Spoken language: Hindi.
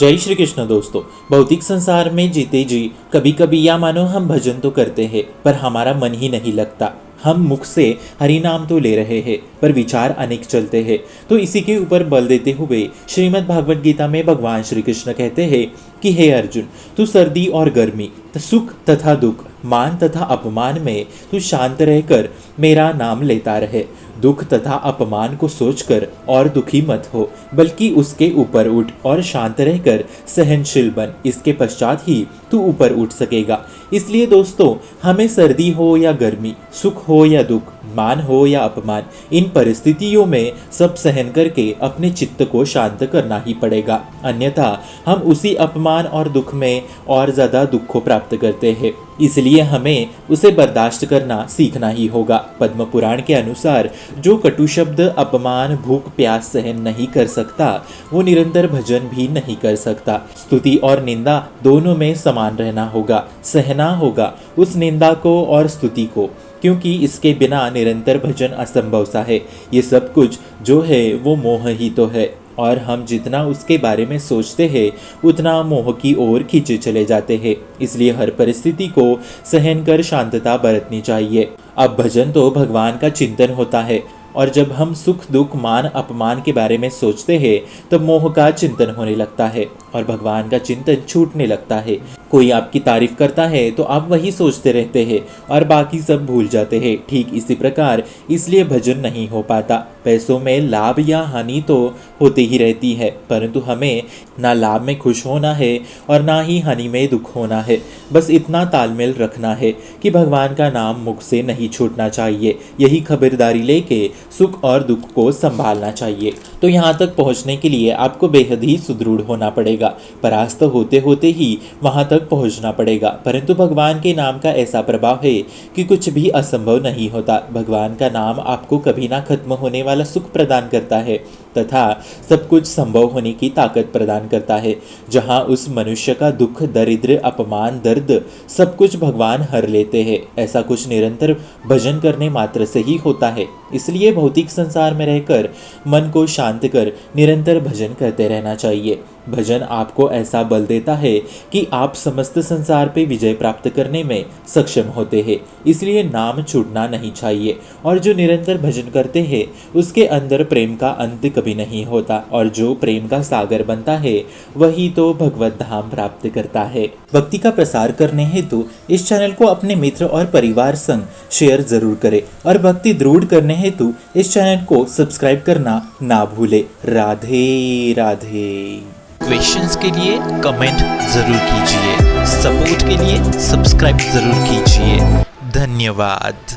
जय श्री कृष्ण दोस्तों। भौतिक संसार में जीते जी कभी कभी या मानो हम भजन तो करते हैं पर हमारा मन ही नहीं लगता। हम मुख से हरि नाम तो ले रहे हैं पर विचार अनेक चलते हैं। तो इसी के ऊपर बल देते हुए श्रीमद् भागवत गीता में भगवान श्री कृष्ण कहते हैं कि हे अर्जुन, तू सर्दी और गर्मी, सुख तथा दुख, मान तथा अपमान में तू शांत रहकर मेरा नाम लेता रहे। दुख तथा अपमान को सोचकर और दुखी मत हो, बल्कि उसके ऊपर उठ और शांत रहकर सहनशील बन। इसके पश्चात ही तू ऊपर उठ सकेगा। इसलिए दोस्तों, हमें सर्दी हो या गर्मी, सुख हो या दुख, मान हो या अपमान, इन परिस्थितियों में सब सहन करके अपने चित्त को शांत करना ही पड़ेगा। अन्यथा हम उसी अपमान और दुख में और ज़्यादा दुख को प्राप्त करते हैं। इसलिए हमें उसे बर्दाश्त करना सीखना ही होगा। पद्म पुराण के अनुसार जो कटु शब्द, अपमान, भूख, प्यास सहन नहीं कर सकता वो निरंतर भजन भी नहीं कर सकता। स्तुति और निंदा दोनों में समान रहना होगा, सहना होगा उस निंदा को और स्तुति को, क्योंकि इसके बिना निरंतर भजन असंभव सा है। ये सब कुछ जो है वो मोह ही तो है, और हम जितना उसके बारे में सोचते हैं उतना मोह की ओर खींचे चले जाते हैं। इसलिए हर परिस्थिति को सहन कर शांतता बरतनी चाहिए। अब भजन तो भगवान का चिंतन होता है, और जब हम सुख दुख मान अपमान के बारे में सोचते हैं तब मोह का चिंतन होने लगता है और भगवान का चिंतन छूटने लगता है। कोई आपकी तारीफ करता है तो आप वही सोचते रहते हैं और बाकी सब भूल जाते हैं। ठीक इसी प्रकार इसलिए भजन नहीं हो पाता। पैसों में लाभ या हानि तो होती ही रहती है, परंतु हमें ना लाभ में खुश होना है और ना ही हानि में दुख होना है। बस इतना तालमेल रखना है कि भगवान का नाम मुख से नहीं छूटना चाहिए। यही खबरदारी लेके सुख और दुख को संभालना चाहिए। तो यहाँ तक पहुँचने के लिए आपको बेहद ही सुदृढ़ होना पड़ेगा। परास्त होते होते ही वहाँ तक पहुँचना पड़ेगा। परंतु भगवान के नाम का ऐसा प्रभाव है कि कुछ भी असंभव नहीं होता। भगवान का नाम आपको कभी ना खत्म होने वाला सुख प्रदान करता है तथा सब कुछ संभव होने की ताकत प्रदान करता है। जहाँ उस मनुष्य का दुख, दरिद्र, अपमान, दर्द सब कुछ भगवान हर लेते हैं। ऐसा कुछ निरंतर भजन करने मात्र से ही होता है। इसलिए भौतिक संसार में रहकर मन को शांत कर निरंतर भजन करते रहना चाहिए। भजन आपको ऐसा बल देता है कि आप समस्त संसार पे विजय प्राप्त करने में सक्षम होते हैं। इसलिए नाम छूटना नहीं चाहिए, और जो निरंतर भजन करते हैं उसके अंदर प्रेम का अंत कभी नहीं होता, और जो प्रेम का सागर बनता है वही तो भगवत धाम प्राप्त करता है। भक्ति का प्रसार करने हेतु इस चैनल को अपने मित्र और परिवार संग शेयर जरूर करें, और भक्ति दृढ़ करने हेतु इस चैनल को सब्सक्राइब करना ना भूले। राधे राधे। क्वेश्चंस के लिए कमेंट जरूर कीजिए, सपोर्ट के लिए सब्सक्राइब जरूर कीजिए। धन्यवाद।